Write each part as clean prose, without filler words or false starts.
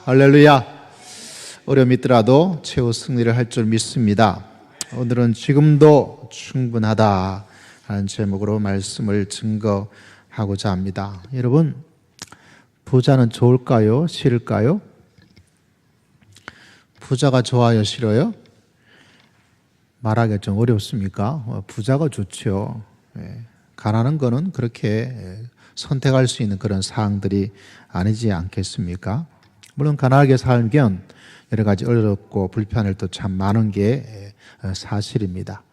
할렐루야. 어려움이 있더라도 최후 승리를 할 줄 믿습니다. 오늘은 지금도 충분하다 하는 제목으로 말씀을 증거하고자 합니다. 여러분, 부자는 좋을까요? 싫을까요? 부자가 좋아요? 싫어요? 말하기가 좀 어렵습니까? 부자가 좋죠. 가난한 거는 그렇게 선택할 수 있는 그런 사항들이 아니지 않겠습니까? 물론 가난하게 살면 여러 가지 어렵고 불편할 또 참 많은 게 사실입니다.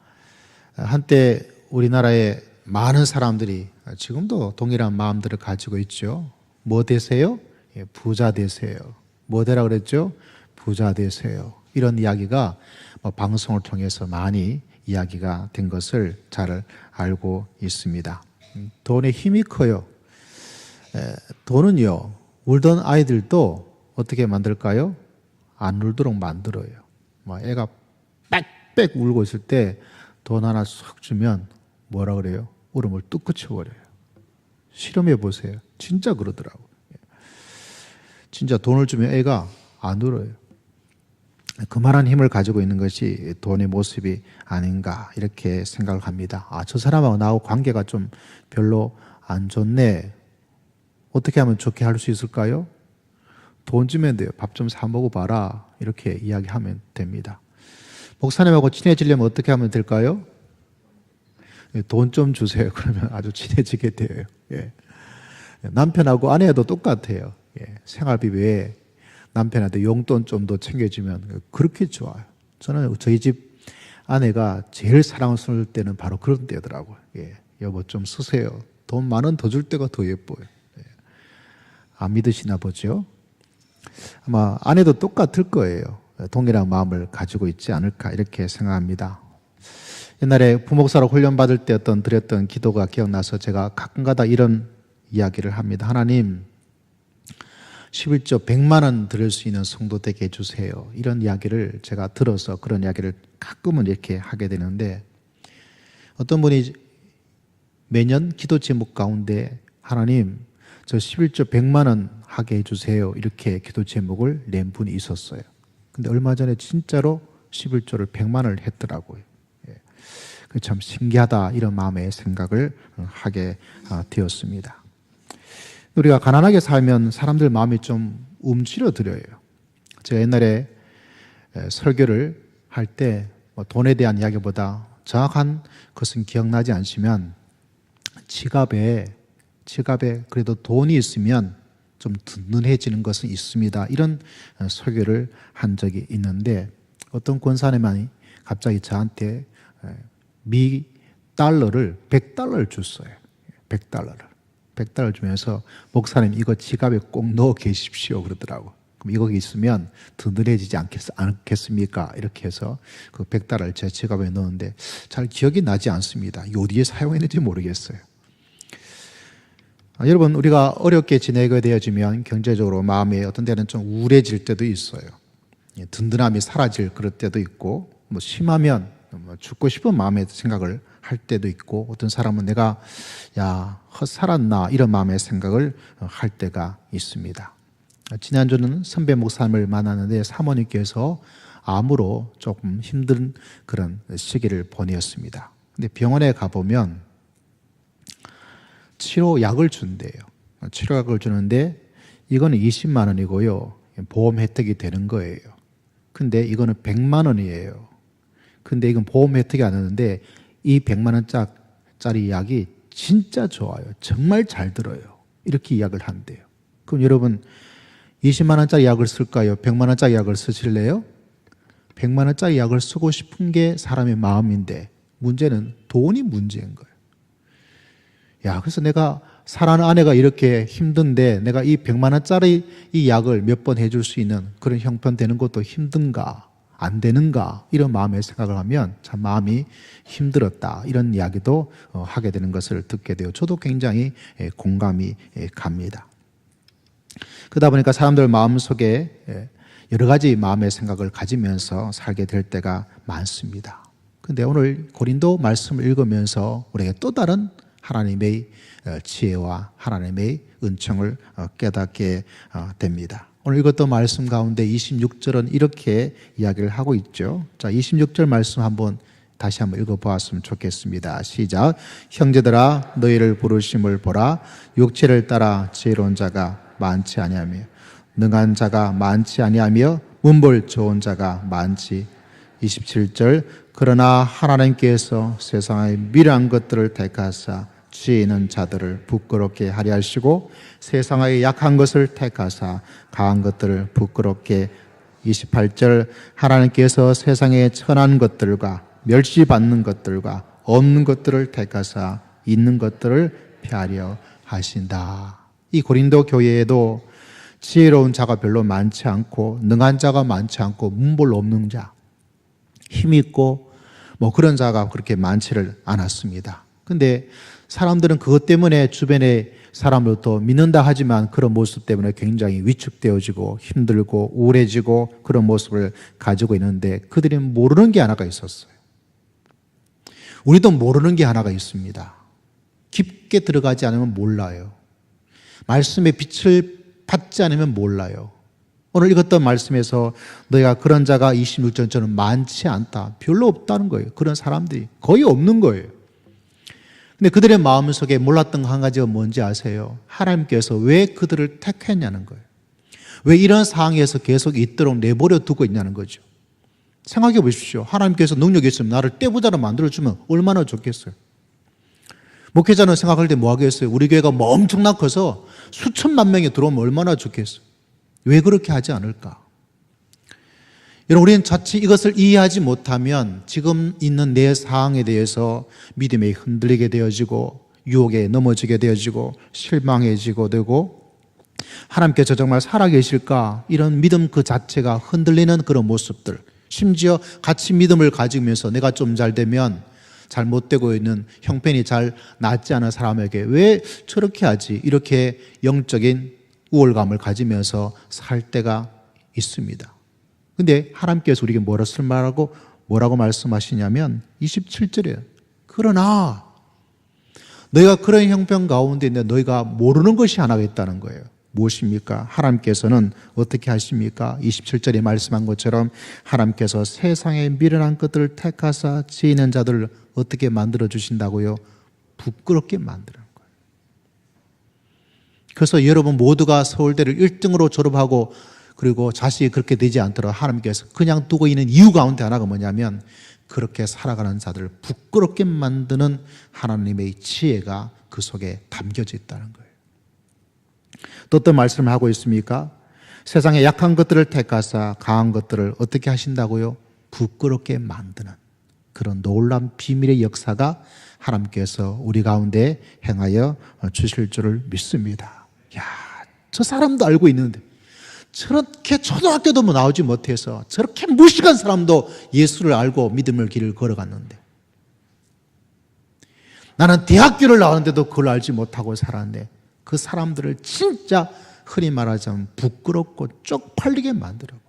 한때 우리나라에 많은 사람들이 지금도 동일한 마음들을 가지고 있죠. 뭐 되세요? 부자 되세요. 뭐 되라 그랬죠? 부자 되세요. 이런 이야기가 방송을 통해서 많이 이야기가 된 것을 잘 알고 있습니다. 돈의 힘이 커요. 돈은요, 울던 아이들도 어떻게 만들까요? 안 울도록 만들어요. 애가 빽빽 울고 있을 때 돈 하나 쏙 주면 뭐라 그래요? 울음을 뚝 그쳐버려요. 실험해 보세요. 진짜 그러더라고요. 진짜 돈을 주면 애가 안 울어요. 그만한 힘을 가지고 있는 것이 돈의 모습이 아닌가 이렇게 생각을 합니다. 저 사람하고 나하고 관계가 좀 별로 안 좋네. 어떻게 하면 좋게 할 수 있을까요? 돈 주면 돼요. 밥 좀 사 먹어봐라. 이렇게 이야기하면 됩니다. 목사님하고 친해지려면 어떻게 하면 될까요? 돈 좀 주세요. 그러면 아주 친해지게 돼요. 남편하고 아내도 똑같아요. 생활비 외에 남편한테 용돈 좀 더 챙겨주면 그렇게 좋아요. 저는 저희 집 아내가 제일 사랑스러울 때는 바로 그런 때더라고요. 여보 좀 쓰세요. 돈 10,000원 더 줄 때가 더 예뻐요. 안 믿으시나 보죠? 아마 아내도 똑같을 거예요. 동일한 마음을 가지고 있지 않을까 이렇게 생각합니다. 옛날에 부목사로 훈련받을 때 드렸던 기도가 기억나서 제가 가끔가다 이런 이야기를 합니다. 하나님, 11조 100만 원 드릴 수 있는 성도 되게 해주세요. 이런 이야기를 제가 들어서 그런 이야기를 가끔은 이렇게 하게 되는데, 어떤 분이 매년 기도 제목 가운데 하나님, 저 11조 100만 원 하게 해주세요. 이렇게 기도 제목을 낸 분이 있었어요. 근데 얼마 전에 진짜로 11조를 100만 원을 했더라고요. 참 신기하다 이런 마음의 생각을 하게 되었습니다. 우리가 가난하게 살면 사람들 마음이 좀 움츠러들어요. 제가 옛날에 설교를 할 때 돈에 대한 이야기보다 정확한 것은 기억나지 않지만 지갑에 그래도 돈이 있으면 좀 든든해지는 것은 있습니다. 이런 설교를 한 적이 있는데 어떤 권사님이 갑자기 저한테 미 달러를 100달러를 줬어요. 100달러를 주면서 목사님 이거 지갑에 꼭 넣어 계십시오 그러더라고. 그럼 이거 있으면 든든해지지 않겠습니까? 이렇게 해서 그 100달러를 제 지갑에 넣었는데 잘 기억이 나지 않습니다. 이거 어디에 사용했는지 모르겠어요. 여러분, 우리가 어렵게 지내게 되어지면 경제적으로 마음이 어떤 때는 좀 우울해질 때도 있어요. 든든함이 사라질 그럴 때도 있고, 심하면 죽고 싶은 마음의 생각을 할 때도 있고, 어떤 사람은 내가 헛살았나 이런 마음의 생각을 할 때가 있습니다. 지난주는 선배 목사님을 만났는데 사모님께서 암으로 조금 힘든 그런 시기를 보내었습니다. 근데 병원에 가보면 치료약을 준대요. 치료약을 주는데 이거는 20만 원이고요. 보험 혜택이 되는 거예요. 근데 이거는 100만 원이에요. 근데 이건 보험 혜택이 안 되는데 이 100만 원짜리 약이 진짜 좋아요. 정말 잘 들어요. 이렇게 이야기를 한대요. 그럼 여러분 20만 원짜리 약을 쓸까요? 100만 원짜리 약을 쓰실래요? 100만 원짜리 약을 쓰고 싶은 게 사람의 마음인데 문제는 돈이 문제인 거예요. 그래서 내가 사랑하는 아내가 이렇게 힘든데 내가 이 100만 원짜리 이 약을 몇 번 해줄 수 있는 그런 형편되는 것도 힘든가 안 되는가 이런 마음의 생각을 하면 참 마음이 힘들었다 이런 이야기도 하게 되는 것을 듣게 돼요. 저도 굉장히 공감이 갑니다. 그러다 보니까 사람들 마음속에 여러 가지 마음의 생각을 가지면서 살게 될 때가 많습니다. 그런데 오늘 고린도 말씀을 읽으면서 우리에게 또 다른 하나님의 지혜와 하나님의 은총을 깨닫게 됩니다. 오늘 읽었던 말씀 가운데 26절은 이렇게 이야기를 하고 있죠. 자, 26절 말씀 다시 한번 읽어보았으면 좋겠습니다. 시작. 형제들아 너희를 부르심을 보라. 육체를 따라 지혜로운 자가 많지 아니하며 능한 자가 많지 아니하며 문벌 좋은 자가 많지. 27절. 그러나 하나님께서 세상의 미련한 것들을 택하사 지혜 있는 자들을 부끄럽게 하려 하시고 세상의 약한 것을 택하사 강한 것들을 부끄럽게. 28절. 하나님께서 세상의 천한 것들과 멸시받는 것들과 없는 것들을 택하사 있는 것들을 폐하려 하신다. 이 고린도 교회에도 지혜로운 자가 별로 많지 않고 능한 자가 많지 않고 문벌 없는 자, 힘있고 그런 자가 그렇게 많지를 않았습니다. 근데 사람들은 그것 때문에 주변의 사람으로부터 믿는다 하지만 그런 모습 때문에 굉장히 위축되어지고 힘들고 우울해지고 그런 모습을 가지고 있는데 그들이 모르는 게 하나가 있었어요. 우리도 모르는 게 하나가 있습니다. 깊게 들어가지 않으면 몰라요. 말씀의 빛을 받지 않으면 몰라요. 오늘 읽었던 말씀에서 너희가 그런 자가 26절처럼 많지 않다. 별로 없다는 거예요. 그런 사람들이 거의 없는 거예요. 근데 그들의 마음속에 몰랐던 한 가지가 뭔지 아세요? 하나님께서 왜 그들을 택했냐는 거예요. 왜 이런 상황에서 계속 있도록 내버려 두고 있냐는 거죠. 생각해 보십시오. 하나님께서 능력이 있으면 나를 떼부자로 만들어주면 얼마나 좋겠어요. 목회자는 생각할 때 뭐 하겠어요? 우리 교회가 뭐 엄청나 커서 수천만 명이 들어오면 얼마나 좋겠어요. 왜 그렇게 하지 않을까? 여러분, 우리는 자칫 이것을 이해하지 못하면 지금 있는 내 상황에 대해서 믿음이 흔들리게 되어지고 유혹에 넘어지게 되어지고 실망해지고 되고 하나님께서 정말 살아계실까? 이런 믿음 그 자체가 흔들리는 그런 모습들, 심지어 같이 믿음을 가지면서 내가 좀 잘 되면 잘못되고 있는 형편이 잘 낫지 않은 사람에게 왜 저렇게 하지? 이렇게 영적인 우월감을 가지면서 살 때가 있습니다. 근데 하나님께서 우리에게 뭐라고 말씀하시냐면 27절이에요. 그러나 너희가 그런 형편 가운데 있는데 너희가 모르는 것이 하나가 있다는 거예요. 무엇입니까? 하나님께서는 어떻게 하십니까? 27절에 말씀한 것처럼 하나님께서 세상에 미련한 것들을 택하사 지혜 있는 자들을 어떻게 만들어 주신다고요? 부끄럽게 만드는 거예요. 그래서 여러분 모두가 서울대를 1등으로 졸업하고 그리고 자식이 그렇게 되지 않도록 하나님께서 그냥 두고 있는 이유 가운데 하나가 뭐냐면 그렇게 살아가는 자들을 부끄럽게 만드는 하나님의 지혜가 그 속에 담겨져 있다는 거예요. 또 어떤 말씀을 하고 있습니까? 세상에 약한 것들을 택하사 강한 것들을 어떻게 하신다고요? 부끄럽게 만드는 그런 놀라운 비밀의 역사가 하나님께서 우리 가운데 행하여 주실 줄을 믿습니다. 야, 저 사람도 알고 있는데 저렇게 초등학교도 나오지 못해서 저렇게 무식한 사람도 예수를 알고 믿음의 길을 걸어갔는데 나는 대학교를 나왔는데도 그걸 알지 못하고 살았는데 그 사람들을 진짜 흔히 말하자면 부끄럽고 쪽팔리게 만들어버려요.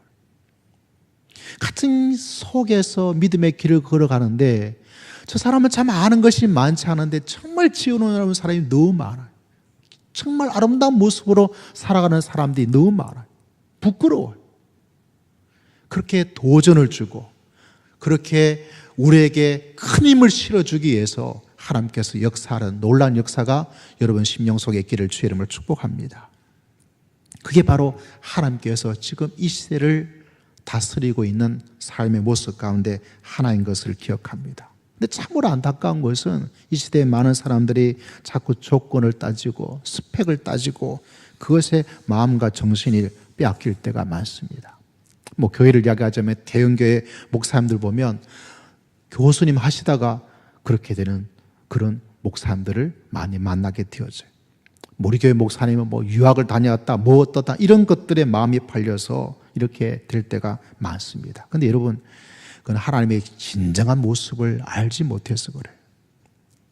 같은 속에서 믿음의 길을 걸어가는데 저 사람은 참 아는 것이 많지 않은데 정말 지혜로운 사람이 너무 많아요. 정말 아름다운 모습으로 살아가는 사람들이 너무 많아요. 부끄러워요. 그렇게 도전을 주고 그렇게 우리에게 큰 힘을 실어주기 위해서 하나님께서 역사하는 놀라운 역사가 여러분 심령 속에 있기를 주의 이름으로 축복합니다. 그게 바로 하나님께서 지금 이 시대를 다스리고 있는 삶의 모습 가운데 하나인 것을 기억합니다. 근데 참으로 안타까운 것은 이 시대에 많은 사람들이 자꾸 조건을 따지고 스펙을 따지고 그것에 마음과 정신을 빼앗길 때가 많습니다. 교회를 이야기하자면 대형교회 목사님들 보면 교수님 하시다가 그렇게 되는 그런 목사님들을 많이 만나게 되어져요. 우리 교회 목사님은 유학을 다녀왔다, 어떠다 이런 것들에 마음이 팔려서 이렇게 될 때가 많습니다. 그런데 여러분, 그건 하나님의 진정한 모습을 알지 못해서 그래요.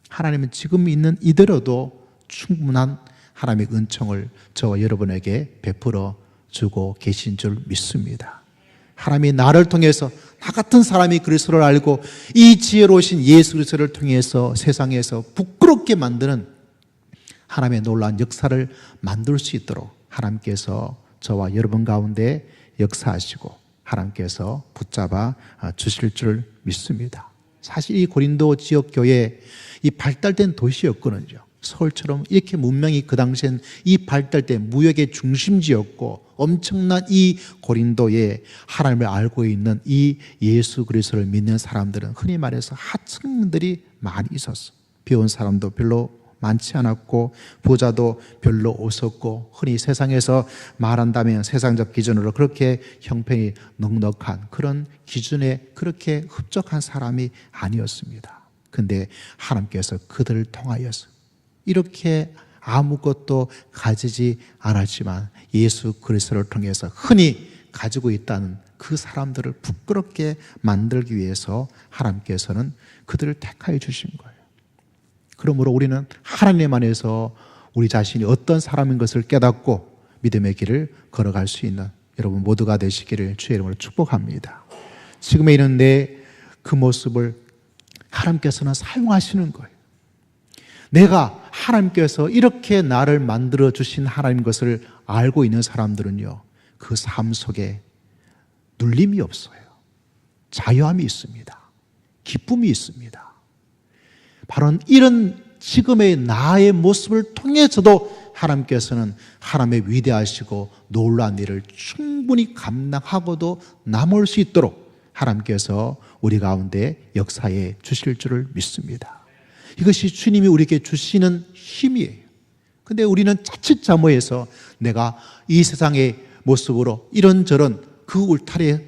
하나님은 지금 있는 이대로도 충분한 하나님의 은총을 저와 여러분에게 베풀어 주고 계신 줄 믿습니다. 하나님이 나를 통해서 나 같은 사람이 그리스도를 알고 이 지혜로우신 예수 그리스도를 통해서 세상에서 부끄럽게 만드는 하나님의 놀라운 역사를 만들 수 있도록 하나님께서 저와 여러분 가운데 역사하시고 하나님께서 붙잡아 주실 줄 믿습니다. 사실 이 고린도 지역 교회 이 발달된 도시였거든요. 서울처럼 이렇게 문명이 그 당시엔 이 발달된 무역의 중심지였고 엄청난 이 고린도에 하나님을 알고 있는 이 예수 그리스도를 믿는 사람들은 흔히 말해서 하층민들이 많이 있었어. 배운 사람도 별로 많지 않았고 부자도 별로 없었고 흔히 세상에서 말한다면 세상적 기준으로 그렇게 형편이 넉넉한 그런 기준에 그렇게 흡족한 사람이 아니었습니다. 근데 하나님께서 그들을 통하여서 이렇게 아무것도 가지지 않았지만 예수 그리스도를 통해서 흔히 가지고 있다는 그 사람들을 부끄럽게 만들기 위해서 하나님께서는 그들을 택하여 주신 거예요. 그러므로 우리는 하나님 안에서 우리 자신이 어떤 사람인 것을 깨닫고 믿음의 길을 걸어갈 수 있는 여러분 모두가 되시기를 주의 이름으로 축복합니다. 지금에 있는 내 그 모습을 하나님께서는 사용하시는 거예요. 내가 하나님께서 이렇게 나를 만들어 주신 하나님 것을 알고 있는 사람들은요, 그 삶 속에 눌림이 없어요. 자유함이 있습니다. 기쁨이 있습니다. 바로 이런 지금의 나의 모습을 통해서도 하나님께서는 하나님의 위대하시고 놀라운 일을 충분히 감당하고도 남을 수 있도록 하나님께서 우리 가운데 역사해 주실 줄을 믿습니다. 이것이 주님이 우리에게 주시는 힘이에요. 근데 우리는 자칫 잘못해서 내가 이 세상의 모습으로 이런저런 그 울타리에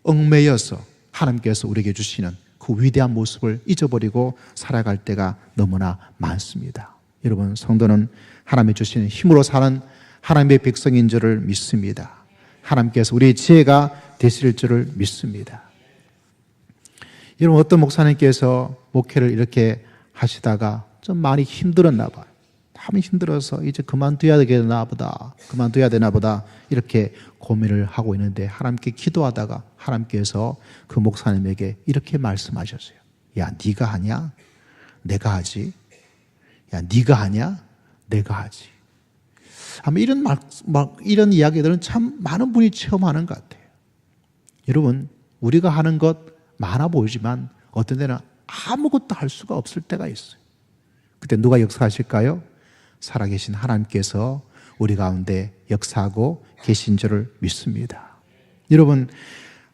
얽매여서 하나님께서 우리에게 주시는 그 위대한 모습을 잊어버리고 살아갈 때가 너무나 많습니다. 여러분, 성도는 하나님이 주시는 힘으로 사는 하나님의 백성인 줄을 믿습니다. 하나님께서 우리의 지혜가 되실 줄을 믿습니다. 여러분, 어떤 목사님께서 목회를 이렇게 하시다가 좀 많이 힘들었나 봐요. 참 힘들어서 이제 그만둬야 되나 보다 이렇게 고민을 하고 있는데 하나님께 기도하다가 하나님께서 그 목사님에게 이렇게 말씀하셨어요. 야, 네가 하냐? 내가 하지. 야, 네가 하냐? 내가 하지. 아마 이런 이야기들은 참 많은 분이 체험하는 것 같아요. 여러분, 우리가 하는 것 많아 보이지만 어떤 때는 아무것도 할 수가 없을 때가 있어요. 그때 누가 역사하실까요? 살아계신 하나님께서 우리 가운데 역사하고 계신 줄을 믿습니다. 여러분,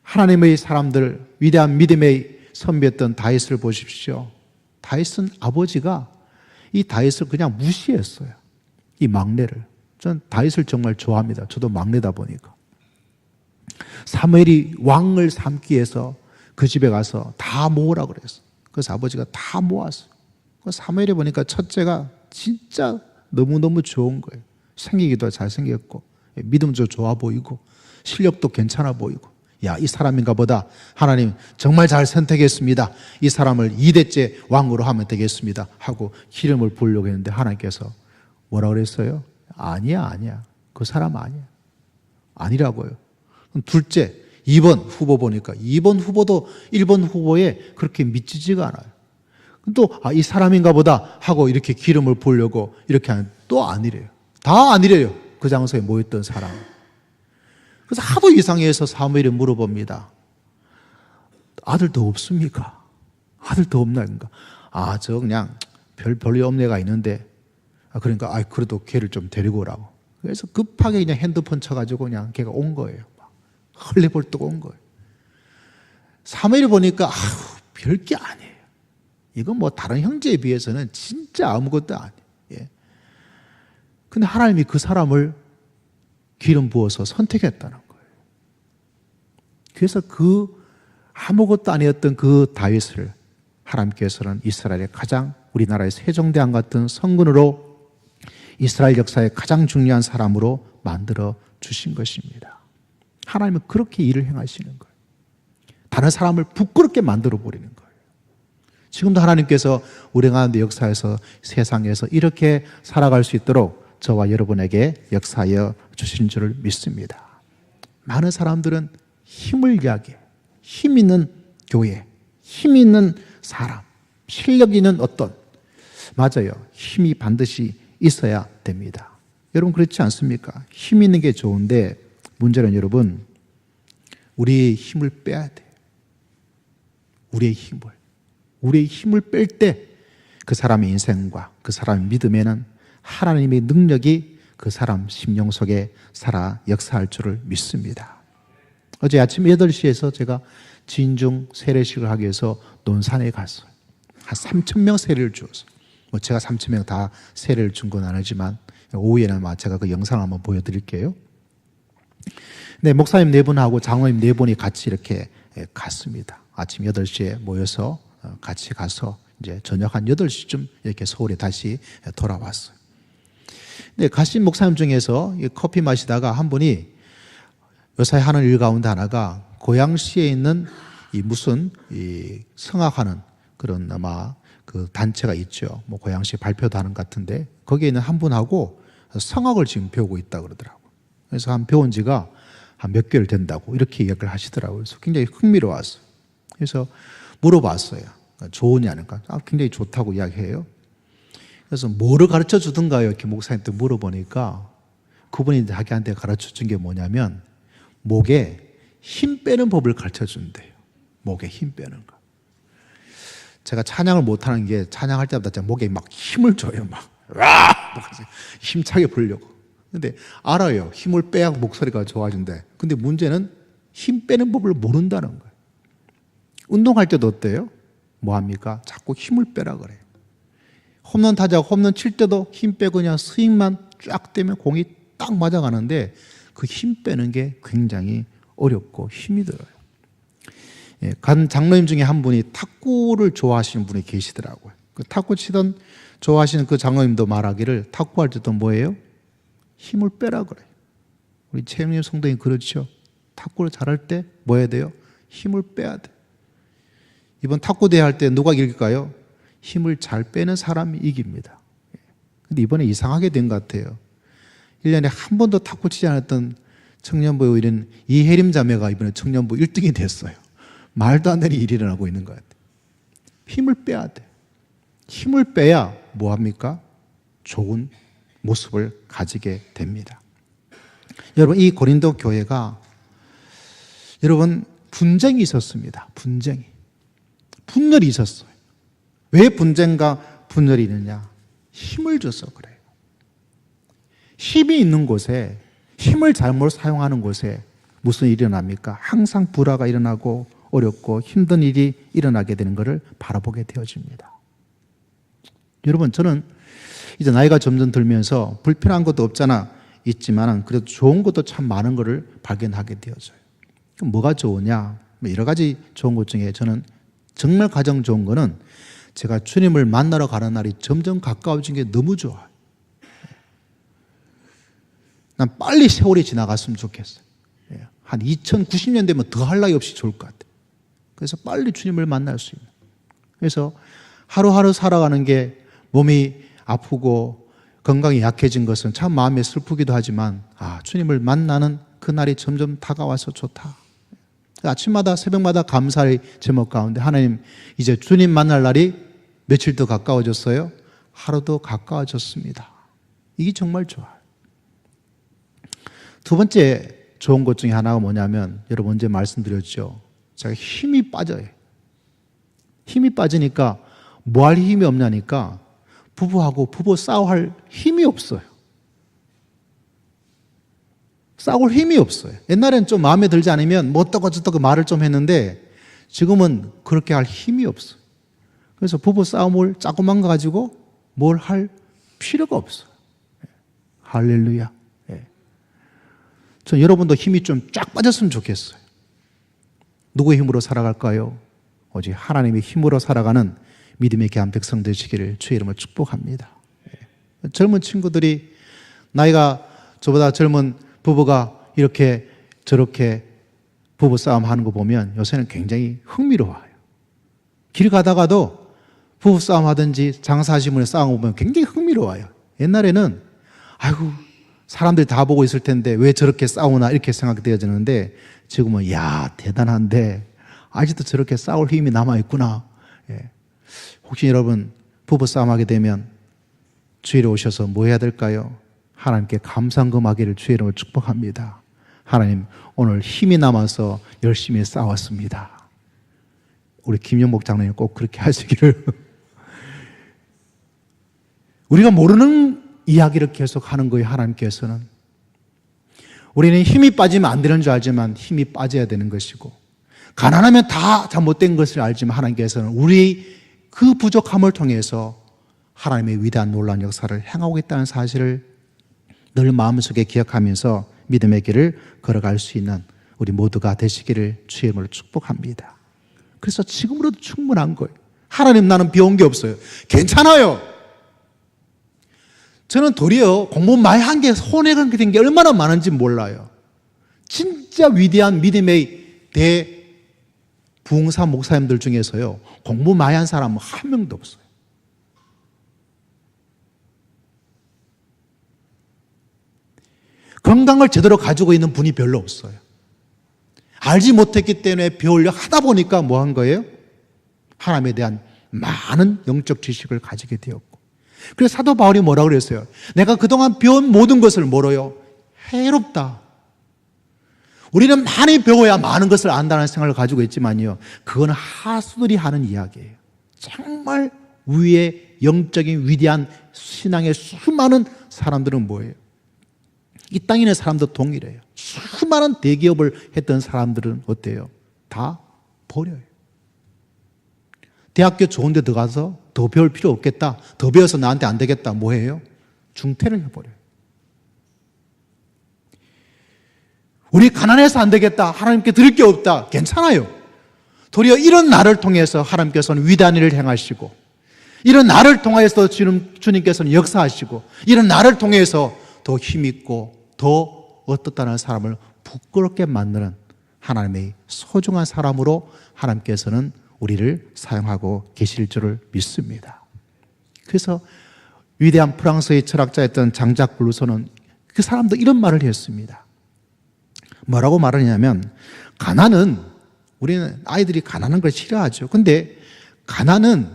하나님의 사람들, 위대한 믿음의 선비였던 다윗을 보십시오. 다윗은 아버지가 이 다윗을 그냥 무시했어요. 이 막내를. 전 다윗을 정말 좋아합니다. 저도 막내다 보니까. 사무엘이 왕을 삼기 위해서 그 집에 가서 다 모으라고 그랬어. 그래서 아버지가 다 모았어요. 사무엘이 보니까 첫째가 진짜 너무너무 좋은 거예요. 생기기도 잘생겼고 믿음도 좋아 보이고 실력도 괜찮아 보이고, 야, 이 사람인가 보다. 하나님 정말 잘 선택했습니다. 이 사람을 2대째 왕으로 하면 되겠습니다 하고 기름을 부으려고 했는데 하나님께서 뭐라 그랬어요? 아니야. 그 사람 아니야. 아니라고요. 둘째 2번 후보 보니까 2번 후보도 1번 후보에 그렇게 미치지가 않아요. 또 이 사람인가 보다 하고 이렇게 기름을 부으려고 이렇게 하는 또 아니래요. 다 아니래요. 그 장소에 모였던 사람. 그래서 하도 이상해서 사무엘이 물어봅니다. 아들 더 없습니까? 아들 더 없나? 그러니까 저 그냥 별이 없는 애가 있는데 그러니까 그래도 걔를 좀 데리고 오라고. 그래서 급하게 그냥 핸드폰 쳐가지고 그냥 걔가 온 거예요. 헐레벌떡 온 거예요. 사무엘이 보니까 별게 아니에요. 이건 뭐 다른 형제에 비해서는 진짜 아무것도 아니에요. 예. 근데 하나님이 그 사람을 기름 부어서 선택했다는 거예요. 그래서 그 아무것도 아니었던 그 다윗을 하나님께서는 이스라엘의 가장 우리나라의 세종대왕 같은 성군으로 이스라엘 역사의 가장 중요한 사람으로 만들어 주신 것입니다. 하나님은 그렇게 일을 행하시는 거예요. 다른 사람을 부끄럽게 만들어 버리는 거예요. 지금도 하나님께서 우리 가운데 역사에서 세상에서 이렇게 살아갈 수 있도록 저와 여러분에게 역사하여 주신 줄을 믿습니다. 많은 사람들은 힘을 이야기해요. 힘 있는 교회, 힘 있는 사람, 실력 있는 어떤. 맞아요. 힘이 반드시 있어야 됩니다. 여러분 그렇지 않습니까? 힘 있는 게 좋은데 문제는 여러분 우리의 힘을 빼야 돼요. 우리의 힘을 뺄 때 그 사람의 인생과 그 사람의 믿음에는 하나님의 능력이 그 사람 심령 속에 살아 역사할 줄을 믿습니다. 어제 아침 8시에서 제가 진중 세례식을 하기 위해서 논산에 갔어요. 한 3,000명 세례를 주었어요. 뭐 제가 3,000명 다 세례를 준 건 아니지만 오후에는 제가 그 영상을 한번 보여드릴게요. 네, 목사님 4분하고 장로님 4분이 같이 이렇게 갔습니다. 아침 8시에 모여서 같이 가서 이제 저녁 한 8시쯤 이렇게 서울에 다시 돌아왔어요. 네, 가신 목사님 중에서 커피 마시다가 한 분이 요사이 하는 일 가운데 하나가 고양시에 있는 이 무슨 이 성악하는 그런 아마 그 단체가 있죠. 뭐 고양시 발표도 하는 것 같은데 거기에 있는 한 분하고 성악을 지금 배우고 있다 그러더라고요. 그래서 한 배운 지가 한 몇 개월 된다고 이렇게 이야기를 하시더라고요. 그래서 굉장히 흥미로웠어요. 그래서 물어봤어요. 좋으냐는 거. 굉장히 좋다고 이야기해요. 그래서 뭐를 가르쳐 주던가요? 이렇게 목사님한테 물어보니까 그분이 자기한테 가르쳐 준 게 뭐냐면 목에 힘 빼는 법을 가르쳐 준대요. 목에 힘 빼는 거. 제가 찬양을 못하는 게 찬양할 때마다 제가 목에 막 힘을 줘요. 막 힘차게 부르려고. 근데 알아요. 힘을 빼야 목소리가 좋아진대. 근데 문제는 힘 빼는 법을 모른다는 거예요. 운동할 때도 어때요? 뭐합니까? 자꾸 힘을 빼라 그래요. 홈런 타자가 홈런 칠 때도 힘 빼고 그냥 스윙만 쫙 떼면 공이 딱 맞아가는데 그 힘 빼는 게 굉장히 어렵고 힘이 들어요. 예, 간 장로님 중에 한 분이 탁구를 좋아하시는 분이 계시더라고요. 그 탁구 치던 좋아하시는 그 장로님도 말하기를 탁구할 때도 뭐예요? 힘을 빼라 그래요. 우리 최영림 성도님 그렇죠. 탁구를 잘할 때 뭐 해야 돼요? 힘을 빼야 돼. 이번 탁구 대회 할 때 누가 이길까요? 힘을 잘 빼는 사람이 이깁니다. 근데 이번에 이상하게 된 것 같아요. 1년에 한 번도 탁구 치지 않았던 청년부의 이런 이혜림 자매가 이번에 청년부 1등이 됐어요. 말도 안 되는 일이 일어나고 있는 것 같아요. 힘을 빼야 돼. 힘을 빼야 뭐합니까? 좋은 모습을 가지게 됩니다. 여러분, 이 고린도 교회가 여러분 분쟁이 있었습니다. 분열이 있었어요. 왜 분쟁과 분열이 있느냐? 힘을 줘서 그래요. 힘이 있는 곳에, 힘을 잘못 사용하는 곳에 무슨 일이 일어납니까? 항상 불화가 일어나고 어렵고 힘든 일이 일어나게 되는 것을 바라보게 되어집니다. 여러분, 저는 이제 나이가 점점 들면서 불편한 것도 없잖아 있지만 그래도 좋은 것도 참 많은 것을 발견하게 되어져요. 그럼 뭐가 좋으냐? 여러 가지 좋은 것 중에 저는 정말 가장 좋은 거는 제가 주님을 만나러 가는 날이 점점 가까워진 게 너무 좋아요. 난 빨리 세월이 지나갔으면 좋겠어요. 한 2090년 되면 더 할 나위 없이 좋을 것 같아요. 그래서 빨리 주님을 만날 수 있는. 그래서 하루하루 살아가는 게 몸이 아프고 건강이 약해진 것은 참 마음에 슬프기도 하지만 주님을 만나는 그날이 점점 다가와서 좋다. 아침마다 새벽마다 감사의 제목 가운데 하나님 이제 주님 만날 날이 며칠 더 가까워졌어요? 하루도 가까워졌습니다. 이게 정말 좋아요. 두 번째 좋은 것 중에 하나가 뭐냐면 여러분 언제 말씀드렸죠? 제가 힘이 빠져요. 힘이 빠지니까 뭐 할 힘이 없냐니까 부부하고 부부 싸워할 힘이 없어요. 싸울 힘이 없어요. 옛날엔 좀 마음에 들지 않으면 뭐 어떡고 저떡고 말을 좀 했는데 지금은 그렇게 할 힘이 없어요. 그래서 부부 싸움을 조금만 가지고 뭘 할 필요가 없어요. 할렐루야. 전 여러분도 힘이 좀 쫙 빠졌으면 좋겠어요. 누구의 힘으로 살아갈까요? 오직 하나님의 힘으로 살아가는 믿음의 귀한 백성 되시기를 주의 이름으로 축복합니다. 젊은 친구들이 나이가 저보다 젊은 부부가 이렇게 저렇게 부부싸움 하는 거 보면 요새는 굉장히 흥미로워요. 길 가다가도 부부싸움 하든지 장사하시는 싸움 보면 굉장히 흥미로워요. 옛날에는 아이고 사람들이 다 보고 있을 텐데 왜 저렇게 싸우나 이렇게 생각되어지는데 지금은 야 대단한데 아직도 저렇게 싸울 힘이 남아있구나. 혹시 여러분 부부싸움 하게 되면 주일에 오셔서 뭐 해야 될까요? 하나님께 감상금하기를 주의 이름으로 축복합니다. 하나님, 오늘 힘이 남아서 열심히 싸웠습니다. 우리 김영복 장로님 꼭 그렇게 하시기를. 우리가 모르는 이야기를 계속 하는 거예요. 하나님께서는 우리는 힘이 빠지면 안 되는 줄 알지만 힘이 빠져야 되는 것이고, 가난하면 다 잘못된 것을 알지만 하나님께서는 우리 그 부족함을 통해서 하나님의 위대한 놀라운 역사를 행하고 있다는 사실을 늘 마음속에 기억하면서 믿음의 길을 걸어갈 수 있는 우리 모두가 되시기를 주의 이름으로 축복합니다. 그래서 지금으로도 충분한 거예요. 하나님, 나는 배운 게 없어요. 괜찮아요. 저는 도리어 공부 많이 한 게 손해가 된 게 얼마나 많은지 몰라요. 진짜 위대한 믿음의 대부흥사 목사님들 중에서요, 공부 많이 한 사람은 한 명도 없어요. 건강을 제대로 가지고 있는 분이 별로 없어요. 알지 못했기 때문에 배우려 하다 보니까 뭐 한 거예요? 하나님에 대한 많은 영적 지식을 가지게 되었고, 그래서 사도 바울이 뭐라고 그랬어요? 내가 그동안 배운 모든 것을 뭐로요? 해롭다. 우리는 많이 배워야 많은 것을 안다는 생각을 가지고 있지만요, 그건 하수들이 하는 이야기예요. 정말 위의 영적인 위대한 신앙의 수많은 사람들은 뭐예요? 이 땅에 있는 사람도 동일해요. 수많은 대기업을 했던 사람들은 어때요? 다 버려요. 대학교 좋은 데 들어가서 더 배울 필요 없겠다, 더 배워서 나한테 안 되겠다, 뭐 해요? 중퇴를 해버려요. 우리 가난해서 안 되겠다, 하나님께 드릴 게 없다, 괜찮아요. 도리어 이런 나를 통해서 하나님께서는 위대한 일을 행하시고, 이런 나를 통해서 주님께서는 역사하시고, 이런 나를 통해서 더 힘있고 더 어떻다는 사람을 부끄럽게 만드는 하나님의 소중한 사람으로 하나님께서는 우리를 사용하고 계실 줄을 믿습니다. 그래서 위대한 프랑스의 철학자였던 장작 블루소는 그 사람도 이런 말을 했습니다. 뭐라고 말하냐면, 가난은, 우리는 아이들이 가난한 걸 싫어하죠. 근데 가난은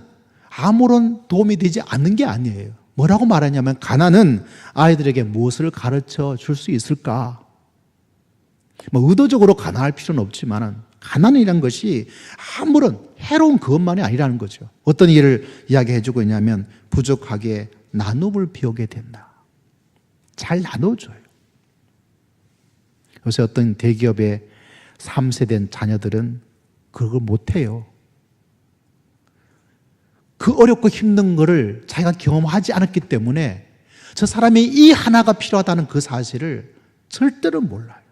아무런 도움이 되지 않는 게 아니에요. 뭐라고 말하냐면, 가난은 아이들에게 무엇을 가르쳐 줄 수 있을까? 뭐 의도적으로 가난할 필요는 없지만은 가난이란 것이 아무런 해로운 그것만이 아니라는 거죠. 어떤 일을 이야기해 주고 있냐면, 부족하게 나눔을 배우게 된다. 잘 나눠줘요. 요새 어떤 대기업의 3세 된 자녀들은 그걸 못해요. 그 어렵고 힘든 거를 자기가 경험하지 않았기 때문에 저 사람이 이 하나가 필요하다는 그 사실을 절대로 몰라요.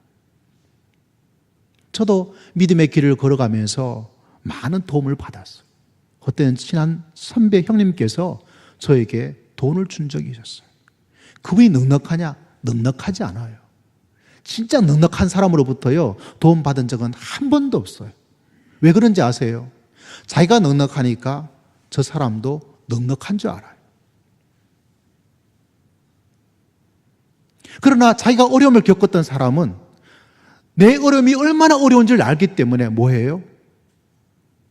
저도 믿음의 길을 걸어가면서 많은 도움을 받았어요. 그때는 친한 선배 형님께서 저에게 돈을 준 적이 있었어요. 그분이 넉넉하냐? 넉넉하지 않아요. 진짜 넉넉한 사람으로부터요, 도움 받은 적은 한 번도 없어요. 왜 그런지 아세요? 자기가 넉넉하니까 저 사람도 넉넉한 줄 알아요. 그러나 자기가 어려움을 겪었던 사람은 내 어려움이 얼마나 어려운지를 알기 때문에 뭐해요?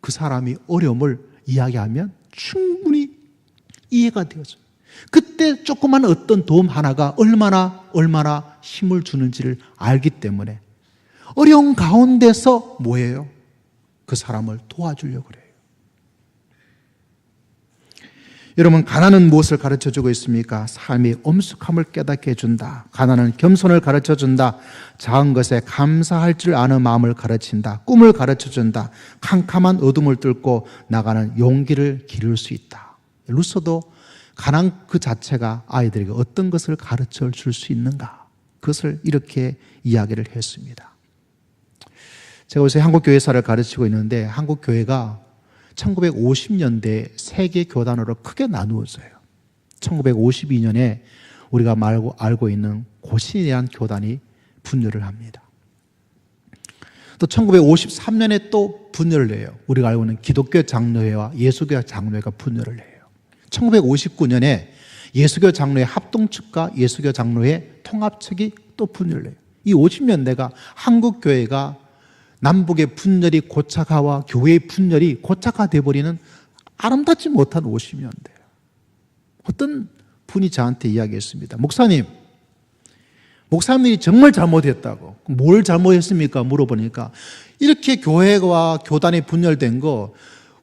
그 사람이 어려움을 이야기하면 충분히 이해가 되어져요. 그때 조그만 어떤 도움 하나가 얼마나 힘을 주는지를 알기 때문에 어려운 가운데서 뭐해요? 그 사람을 도와주려고 그래요. 여러분, 가난은 무엇을 가르쳐주고 있습니까? 삶의 엄숙함을 깨닫게 해준다. 가난은 겸손을 가르쳐준다. 작은 것에 감사할 줄 아는 마음을 가르친다. 꿈을 가르쳐준다. 캄캄한 어둠을 뚫고 나가는 용기를 기를 수 있다. 루소도 가난 그 자체가 아이들에게 어떤 것을 가르쳐 줄 수 있는가, 그것을 이렇게 이야기를 했습니다. 제가 요새 한국교회사를 가르치고 있는데, 한국교회가 1950년대 세계 교단으로 크게 나누어져요. 1952년에 우리가 알고 있는 고신이라는 교단이 분열을 합니다. 또 1953년에 또 분열을 해요. 우리가 알고 있는 기독교 장로회와 예수교 장로회가 분열을 해요. 1959년에 예수교 장로회 합동측과 예수교 장로회 통합측이 또 분열을 해요. 이 50년대가 한국교회가 남북의 분열이 고착화와 교회의 분열이 고착화되어버리는 아름답지 못한 50년대예요. 어떤 분이 저한테 이야기했습니다. 목사님, 목사님이 정말 잘못했다고. 뭘 잘못했습니까? 물어보니까 이렇게 교회와 교단이 분열된 거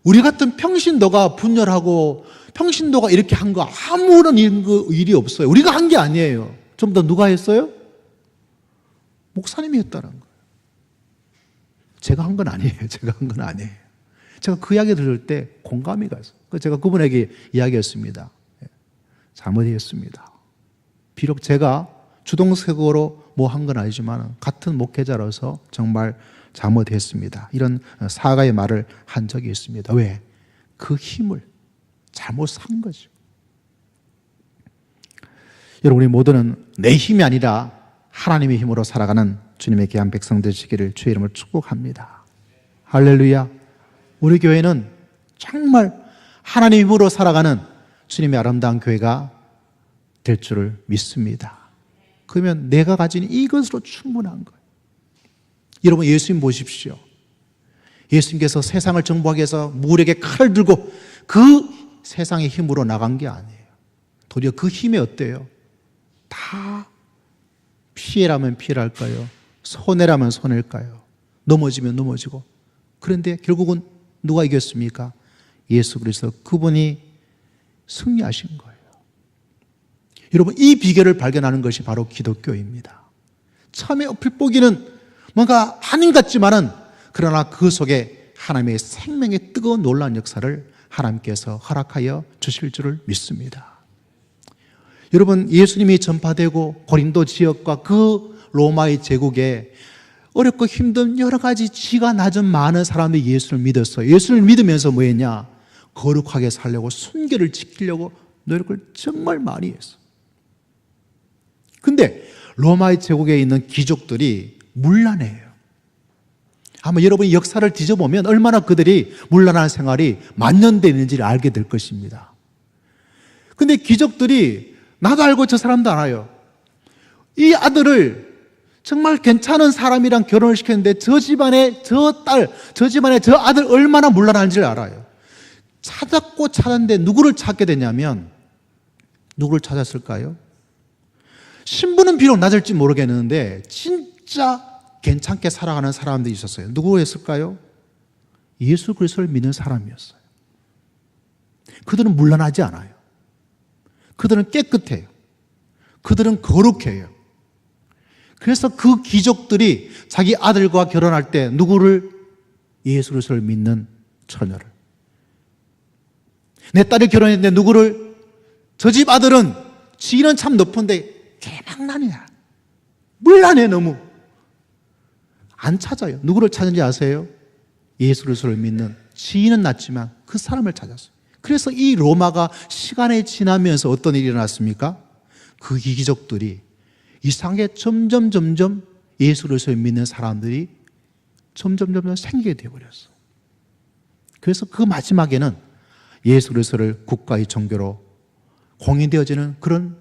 우리 같은 평신도가 분열하고 평신도가 이렇게 한 거 아무런 일이 없어요. 우리가 한 게 아니에요. 좀 더 누가 했어요? 목사님이 했다는 거예요. 제가 한 건 아니에요. 제가 한 건 아니에요. 제가 그 이야기 들을 때 공감이 가서 제가 그분에게 이야기했습니다. 잘못했습니다. 비록 제가 주동적으로 뭐 한 건 아니지만 같은 목회자로서 정말 잘못했습니다. 이런 사과의 말을 한 적이 있습니다. 왜? 그 힘을 잘못 산 거죠. 여러분, 우리 모두는 내 힘이 아니라 하나님의 힘으로 살아가는 주님의 귀한 백성 되시기를 주의 이름으로 축복합니다. 할렐루야. 우리 교회는 정말 하나님의 힘으로 살아가는 주님의 아름다운 교회가 될 줄을 믿습니다. 그러면 내가 가진 이것으로 충분한 거예요. 여러분, 예수님 보십시오. 예수님께서 세상을 정복하기 위해서 물에게 칼을 들고 그 세상의 힘으로 나간 게 아니에요. 도리어 그 힘이 어때요? 다 피해라면 피해랄까요? 손해라면 손해일까요? 넘어지면 넘어지고. 그런데 결국은 누가 이겼습니까? 예수 그리스도, 그분이 승리하신 거예요. 여러분, 이 비결을 발견하는 것이 바로 기독교입니다. 처음에 얼핏 보기는 뭔가 아닌 것 같지만은 그러나 그 속에 하나님의 생명의 뜨거운 놀라운 역사를 하나님께서 허락하여 주실 줄을 믿습니다. 여러분, 예수님이 전파되고 고린도 지역과 그 로마의 제국에 어렵고 힘든 여러 가지 지가 낮은 많은 사람들이 예수를 믿었어요. 예수를 믿으면서 뭐 했냐? 거룩하게 살려고, 순결을 지키려고 노력을 정말 많이 했어요. 근데 로마의 제국에 있는 귀족들이 문란해요. 아마 여러분이 역사를 뒤져보면 얼마나 그들이 문란한 생활이 만연되는지를 알게 될 것입니다. 근데 귀족들이 나도 알고 저 사람도 알아요. 이 아들을 정말 괜찮은 사람이랑 결혼을 시켰는데 저 집안에 저 딸, 저 집안에 저 아들 얼마나 문란한지를 알아요. 찾았고 찾았는데 누구를 찾게 됐냐면 누구를 찾았을까요? 신분은 비록 낮을지 모르겠는데 진짜 괜찮게 살아가는 사람들이 있었어요. 누구였을까요? 예수 그리스도를 믿는 사람이었어요. 그들은 문란하지 않아요. 그들은 깨끗해요. 그들은 거룩해요. 그래서 그 귀족들이 자기 아들과 결혼할 때 누구를? 예수 그리스도를 믿는 처녀를. 내 딸이 결혼했는데 누구를? 저 집 아들은 지위는 참 높은데 개망난이야. 문란해 너무. 안 찾아요. 누구를 찾는지 아세요? 예수 그리스도를 믿는, 지위는 낮지만 그 사람을 찾았어요. 그래서 이 로마가 시간이 지나면서 어떤 일이 일어났습니까? 그 귀족들이 이상하게 점점 예수 그리스도를 믿는 사람들이 점점 생기게 되어버렸어. 그래서 그 마지막에는 예수 그리스도를 국가의 종교로 공인되어지는 그런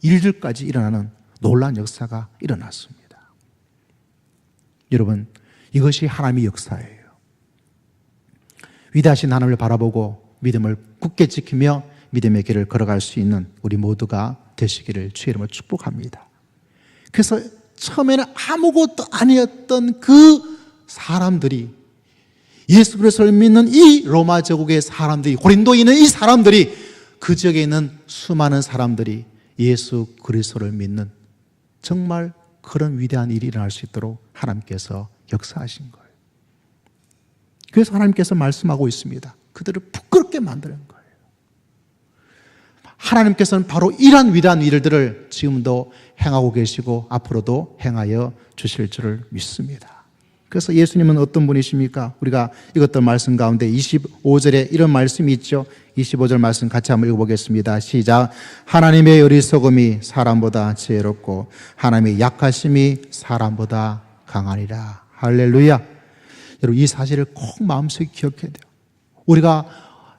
일들까지 일어나는 놀라운 역사가 일어났습니다. 여러분, 이것이 하나님의 역사예요. 위대하신 하나님을 바라보고 믿음을 굳게 지키며 믿음의 길을 걸어갈 수 있는 우리 모두가 되시기를 주의 이름으로 축복합니다. 그래서 처음에는 아무것도 아니었던 그 사람들이, 예수 그리스도를 믿는 이 로마 제국의 사람들이, 고린도에 있는 이 사람들이, 그 지역에 있는 수많은 사람들이 예수 그리스도를 믿는 정말 그런 위대한 일이 일어날 수 있도록 하나님께서 역사하신 거예요. 그래서 하나님께서 말씀하고 있습니다. 그들을 부끄럽게 만드는 거예요. 하나님께서는 바로 이러한 위대한 일들을 지금도 행하고 계시고 앞으로도 행하여 주실 줄을 믿습니다. 그래서 예수님은 어떤 분이십니까? 우리가 읽었던 말씀 가운데 25절에 이런 말씀이 있죠. 25절 말씀 같이 한번 읽어보겠습니다. 시작. 하나님의 어리석음이 사람보다 지혜롭고 하나님의 약하심이 사람보다 강하니라. 할렐루야. 여러분, 이 사실을 꼭 마음속에 기억해야 돼요. 우리가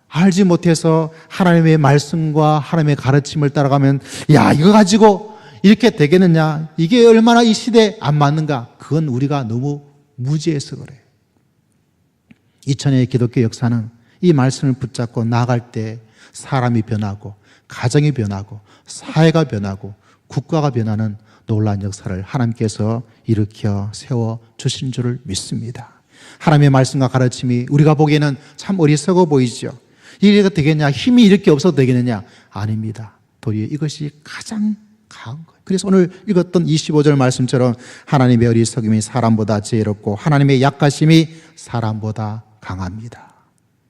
알지 못해서 하나님의 말씀과 하나님의 가르침을 따라가면 야, 이거 가지고 이렇게 되겠느냐, 이게 얼마나 이 시대에 안 맞는가, 그건 우리가 너무 무지해서 그래요. 2000년의 기독교 역사는 이 말씀을 붙잡고 나아갈 때 사람이 변하고 가정이 변하고 사회가 변하고 국가가 변하는 놀라운 역사를 하나님께서 일으켜 세워 주신 줄을 믿습니다. 하나님의 말씀과 가르침이 우리가 보기에는 참 어리석어 보이죠. 이래가 되겠냐? 힘이 이렇게 없어도 되겠느냐? 아닙니다. 도리어 이것이 가장 강한 거예요. 그래서 오늘 읽었던 25절 말씀처럼 하나님의 어리석음이 사람보다 지혜롭고 하나님의 약하심이 사람보다 강합니다.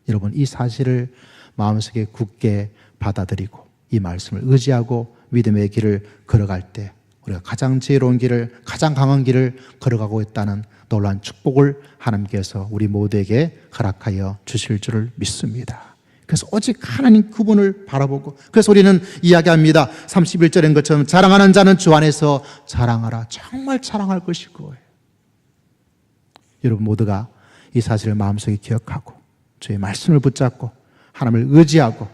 여러분, 이 사실을 마음속에 굳게 받아들이고 이 말씀을 의지하고 믿음의 길을 걸어갈 때 우리가 가장 지혜로운 길을, 가장 강한 길을 걸어가고 있다는 놀라운 축복을 하나님께서 우리 모두에게 허락하여 주실 줄을 믿습니다. 그래서 오직 하나님 그분을 바라보고, 그래서 우리는 이야기합니다. 31절인 것처럼 자랑하는 자는 주 안에서 자랑하라. 정말 자랑할 것일 거예요. 여러분 모두가 이 사실을 마음속에 기억하고 주의 말씀을 붙잡고 하나님을 의지하고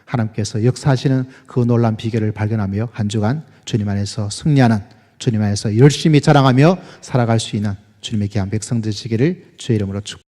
하나님께서 역사하시는 그 놀라운 비결을 발견하며 한 주간 주님 안에서 승리하는, 주님 안에서 열심히 자랑하며 살아갈 수 있는 주님의 귀한 백성 되시기를 주의 이름으로 축복합니다.